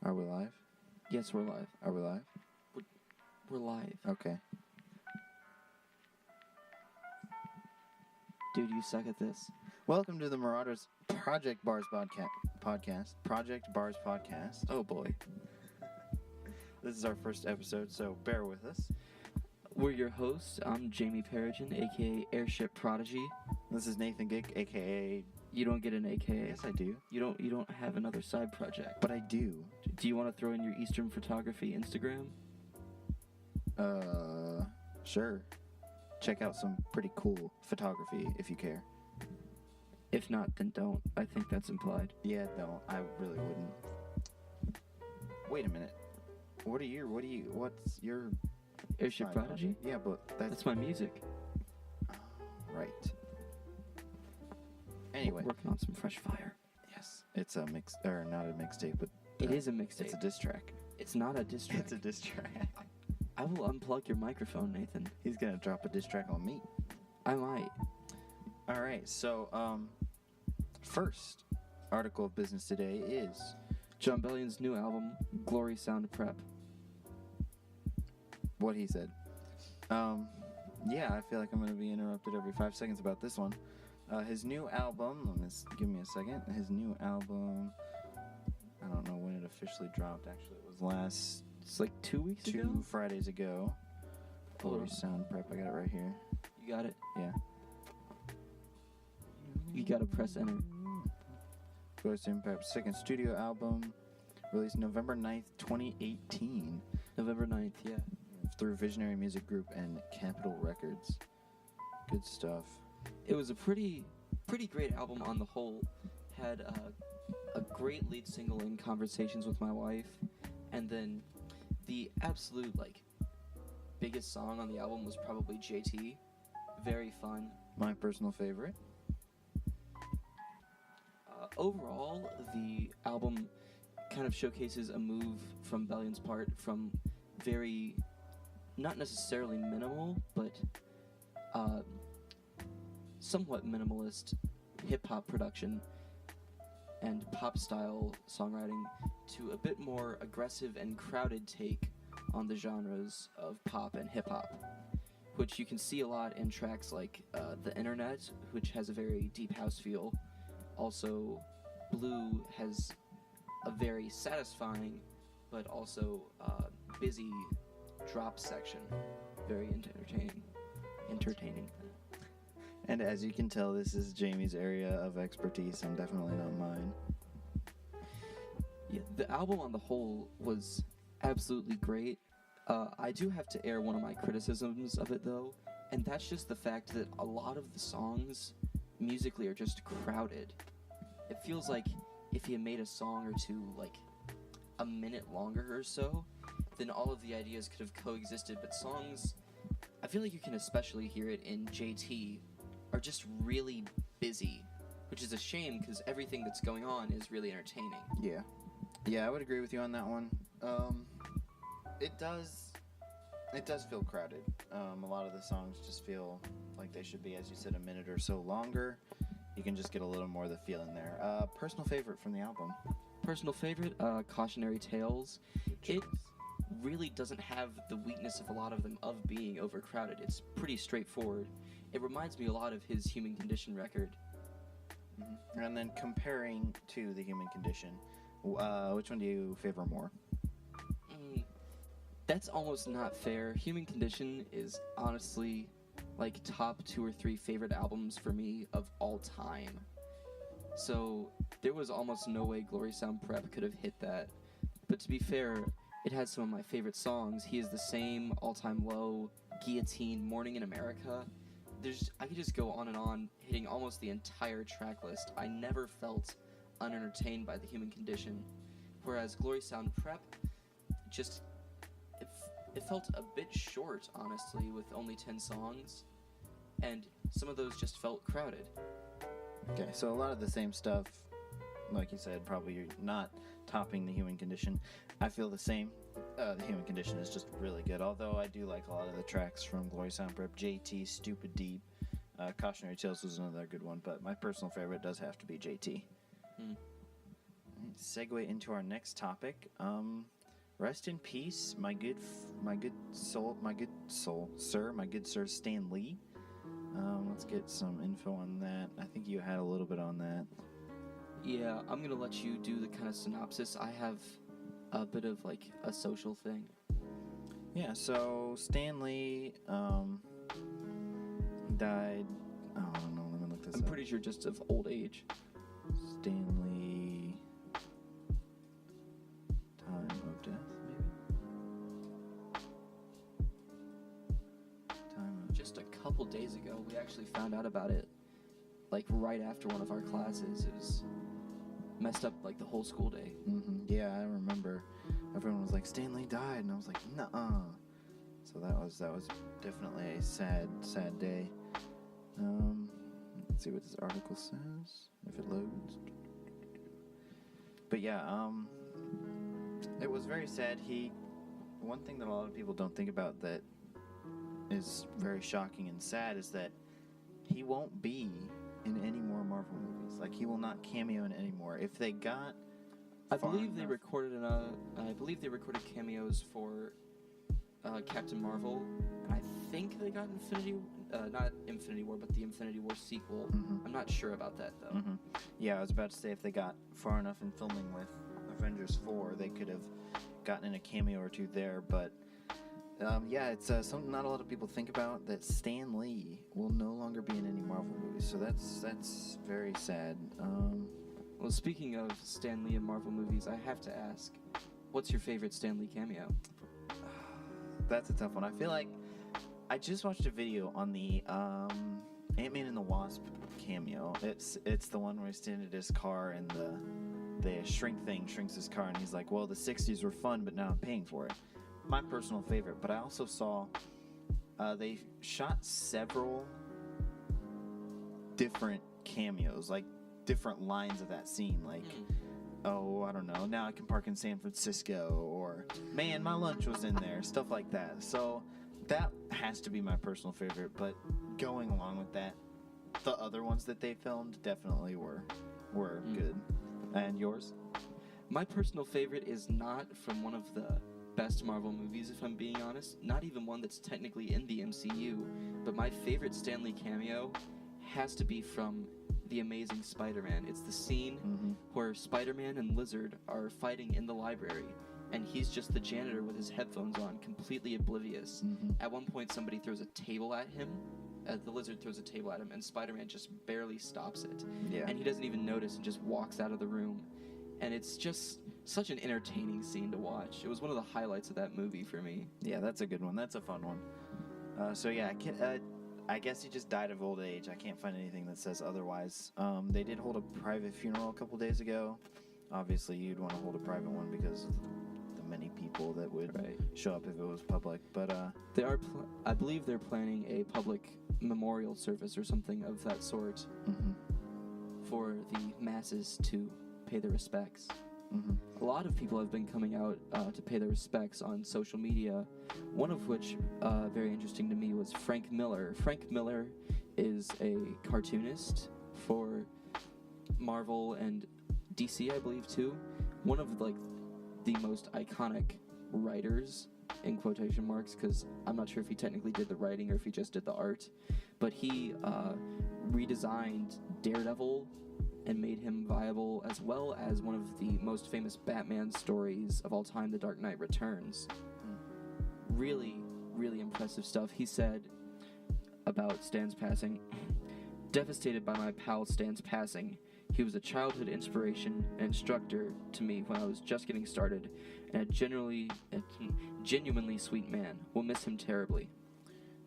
Are we live? Yes, we're live. Are we live? We're live. Okay. Dude, you suck at this. Welcome to the Marauders Project Bars podcast. Project Bars podcast. Oh boy. This is our first episode, so bear with us. We're your hosts. I'm Jamie Perigin, aka Airship Prodigy. This is Nathan Gick, aka... You don't get an AKA. Yes, I do. You don't have another side project. But I do. Do you want to throw in your Eastern Photography Instagram? Sure. Check out some pretty cool photography if you care. If not, then don't. I think that's implied. Yeah, no, I really wouldn't. Wait a minute. What's your... Airship side Prodigy? project? Yeah, but That's my music. right. Anyway. Working on some fresh fire. Yes. It's a mix, or not a mixtape, but... It is a mixtape. It's a diss track. It's not a diss track. It's a diss track. I will unplug your microphone, Nathan. He's gonna drop a diss track on me. I might. Alright, so, first article of business today is... Jon Bellion's new album, Glory Sound Prep. What he said. Yeah, I feel like I'm gonna be interrupted every 5 seconds about this one. His new album, give me a second. His new album, I don't know when it officially dropped. Actually, it was It's like 2 weeks ago? 2 Fridays ago. Hold Glory on. Sound Prep, I got it right here. You got it? Yeah. You gotta press enter. Glory Sound Prep, second studio album, released November 9th, 2018. November 9th, yeah. Through Visionary Music Group and Capitol Records. Good stuff. It was a pretty great album on the whole. Had a great lead single in Conversations with My Wife, and then the absolute biggest song on the album was probably JT. Very fun. My personal favorite. Overall, the album kind of showcases a move from Bellion's part from very, not necessarily minimal, but somewhat minimalist hip-hop production and pop-style songwriting to a bit more aggressive and crowded take on the genres of pop and hip-hop, which you can see a lot in tracks like The Internet, which has a very deep house feel. Also, Blue has a very satisfying but also busy drop section. Very entertaining. And as you can tell, this is Jamie's area of expertise and definitely not mine. Yeah, the album on the whole was absolutely great. I do have to air one of my criticisms of it though, and that's just the fact that a lot of the songs musically are just crowded. It feels like if you made a song or two a minute longer or so, then all of the ideas could have coexisted, but songs, I feel like you can especially hear it in JT, are just really busy, which is a shame because everything that's going on is really entertaining. Yeah, I would agree with you on that one. It does feel crowded. A lot of the songs just feel like they should be, as you said, a minute or so longer. You can just get a little more of the feel in there. Personal favorite from the album? Personal favorite, Cautionary Tales. It really doesn't have the weakness of a lot of them of being overcrowded. It's pretty straightforward. It reminds me a lot of his Human Condition record. Mm-hmm. And then comparing to the Human Condition, which one do you favor more? That's almost not fair. Human Condition is honestly top 2 or 3 favorite albums for me of all time. So there was almost no way Glory Sound Prep could have hit that. But to be fair, it has some of my favorite songs. He Is the Same, All Time Low, Guillotine, Morning in America. I could just go on and on, hitting almost the entire track list. I never felt unentertained by the Human Condition. Whereas Glory Sound Prep, it felt a bit short, honestly, with only 10 songs. And some of those just felt crowded. Okay, so a lot of the same stuff, like you said, probably you're not topping the Human Condition. I feel the same. The Human Condition is just really good, although I do like a lot of the tracks from Glory Sound Prep. JT, Stupid Deep, Cautionary Tales was another good one, but my personal favorite does have to be JT. segue into our next topic. Rest in peace, my good sir, Stan Lee. Let's get some info on that. I think you had a little bit on that. Yeah, I'm going to let you do the kind of synopsis. I have a bit of, like, a social thing. Yeah, so Stan Lee died... Oh, no, let me look this up. I'm pretty sure just of old age. Stan Lee... Time of death, maybe? Just a couple days ago, we actually found out about it, like, right after one of our classes. It was messed up, like, the whole school day. Mm-hmm. Yeah, I remember. Everyone was like, Stan Lee died, and I was like, nuh-uh. So that was definitely a sad day. Let's see what this article says, if it loads. But yeah, it was very sad. One thing that a lot of people don't think about that is very shocking and sad is that he won't be in any more Marvel movies. Like, he will not cameo in any more. If they got... I believe they recorded cameos for Captain Marvel, and I think they got not Infinity War, but the Infinity War sequel. Mm-hmm. I'm not sure about that, though. Mm-hmm. Yeah, I was about to say if they got far enough in filming with Avengers 4, they could have gotten in a cameo or two there, but yeah, it's something not a lot of people think about, that Stan Lee will no longer be in any Marvel movies, so that's very sad. Well, speaking of Stan Lee and Marvel movies, I have to ask, what's your favorite Stan Lee cameo? That's a tough one. I feel like I just watched a video on the Ant-Man and the Wasp cameo. It's the one where he's standing at his car and the shrink thing shrinks his car, and he's like, well, the 60s were fun, but now I'm paying for it. My personal favorite, but I also saw they shot several different cameos, like different lines of that scene, like, oh, I don't know, now I can park in San Francisco, or, man, my lunch was in there, stuff like that. So that has to be my personal favorite, but going along with that, the other ones that they filmed definitely were good. And yours? My personal favorite is not from one of the best Marvel movies, if I'm being honest, not even one that's technically in the MCU, but my favorite Stan Lee cameo has to be from The Amazing Spider-Man. It's the scene where Spider-Man and Lizard are fighting in the library, and he's just the janitor with his headphones on, completely oblivious. At one point, somebody throws a table at him. The Lizard throws a table at him, and Spider-Man just barely stops it. Yeah. And he doesn't even notice and just walks out of the room. And it's just such an entertaining scene to watch. It was one of the highlights of that movie for me. Yeah, that's a good one. That's a fun one. So yeah, I guess he just died of old age. I can't find anything that says otherwise. They did hold a private funeral a couple days ago. Obviously, you'd want to hold a private one because of the many people that would show up if it was public. But they are, I believe, they're planning a public memorial service or something of that sort for the masses to pay their respects. A lot of people have been coming out to pay their respects on social media, one of which, very interesting to me, was Frank Miller. Frank Miller is a cartoonist for Marvel and DC, I believe, too. One of, like, the most iconic writers, in quotation marks, because I'm not sure if he technically did the writing or if he just did the art, but he redesigned Daredevil and made him viable, as well as one of the most famous Batman stories of all time, The Dark Knight Returns. Really, really impressive stuff. He said about Stan's passing, "Devastated by my pal Stan's passing. He was a childhood inspiration and instructor to me when I was just getting started, and a genuinely sweet man. We'll miss him terribly."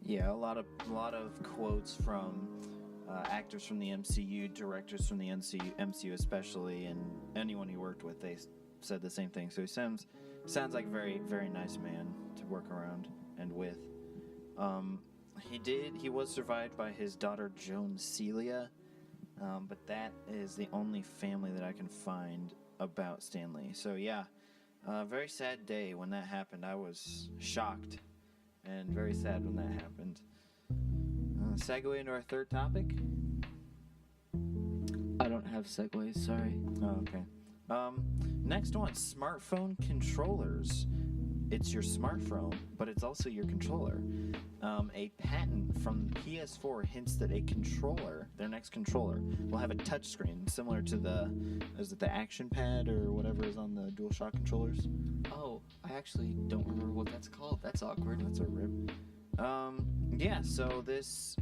Yeah, a lot of quotes from actors from the MCU, directors from the MCU especially, and anyone he worked with, they said the same thing. So he sounds like a very, very nice man to work around and with. He was survived by his daughter Joan Celia, but that is the only family that I can find about Stan Lee. So yeah, very sad day when that happened. I was shocked and very sad when that happened. Segue into our third topic. I don't have segues, sorry. Oh, okay. Next one, smartphone controllers. It's your smartphone, but it's also your controller. A patent from PS4 hints that a controller, their next controller, will have a touchscreen similar to is it the action pad or whatever is on the DualShock controllers? Oh, I actually don't remember what that's called. That's awkward. That's a rip. Yeah, so this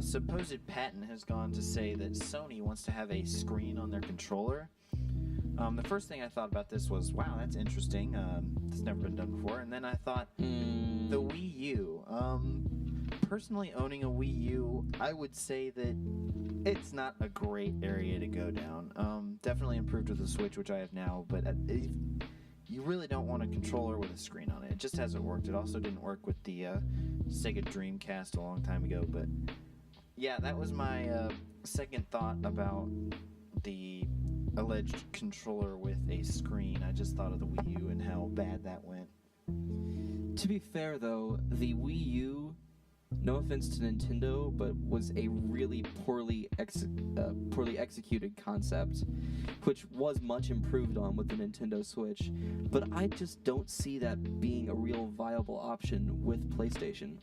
supposed patent has gone to say that Sony wants to have a screen on their controller. The first thing I thought about this was, wow, that's interesting. It's never been done before. And then I thought, the Wii U. Personally, owning a Wii U, I would say that it's not a great area to go down. Definitely improved with the Switch, which I have now, but you really don't want a controller with a screen on it. It just hasn't worked. It also didn't work with the Sega Dreamcast a long time ago. But yeah, that was my second thought about the alleged controller with a screen. I just thought of the Wii U and how bad that went. To be fair, though, the Wii U, no offense to Nintendo, but was a really poorly executed concept, which was much improved on with the Nintendo Switch. But I just don't see that being a real viable option with PlayStation.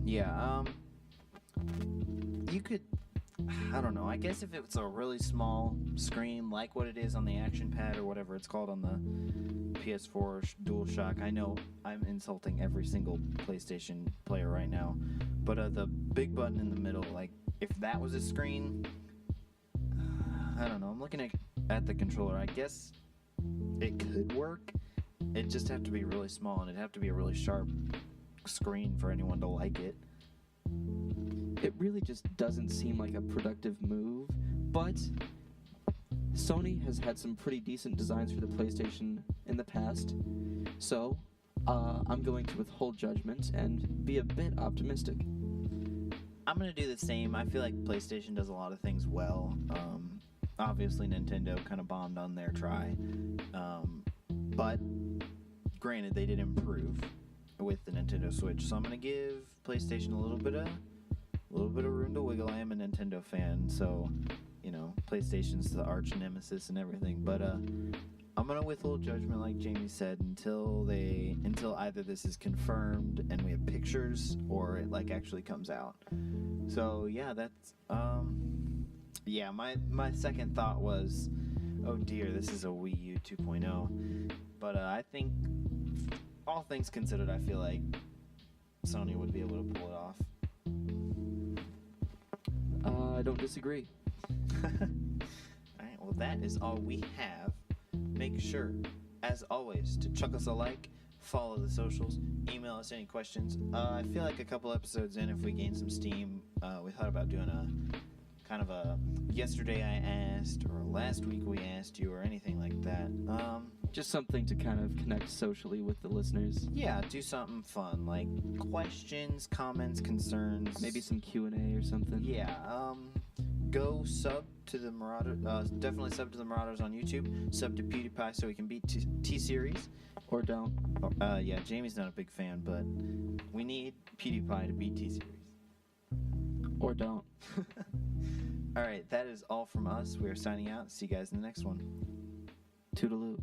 Yeah, you could, I don't know, I guess if it's a really small screen like what it is on the action pad or whatever it's called on the PS4 DualShock. I know I'm insulting every single PlayStation player right now, but the big button in the middle, like if that was a screen, I don't know, I'm looking at the controller. I guess it could work. It'd just have to be really small and it'd have to be a really sharp screen for anyone to like it. It really just doesn't seem like a productive move, but Sony has had some pretty decent designs for the PlayStation in the past, so I'm going to withhold judgment and be a bit optimistic. I'm going to do the same. I feel like PlayStation does a lot of things well. Obviously, Nintendo kind of bombed on their try, but granted, they did improve with the Nintendo Switch, so I'm going to give PlayStation a little bit of room to wiggle. I am a Nintendo fan, so you know, PlayStation's the arch nemesis and everything. But I'm gonna withhold judgment, like Jamie said, until either this is confirmed and we have pictures, or it like actually comes out. So yeah, that's yeah. My second thought was, oh dear, this is a Wii U 2.0. But I think, all things considered, I feel like Sony would be able to pull it off. I don't disagree. Alright, well that is all we have. Make sure, as always, to chuck us a like, follow the socials, email us any questions. I feel like a couple episodes in, if we gain some steam, we thought about doing a kind of a yesterday I asked, or last week we asked you, or anything like that. Just something to kind of connect socially with the listeners. Yeah, do something fun, like questions, comments, concerns. Maybe some Q&A or something. Yeah, go sub to the Marauders, definitely sub to the Marauders on YouTube, sub to PewDiePie so we can beat T-Series. Or don't. Yeah, Jamie's not a big fan, but we need PewDiePie to beat T-Series. Or don't. Alright, that is all from us. We are signing out. See you guys in the next one. Toodaloo.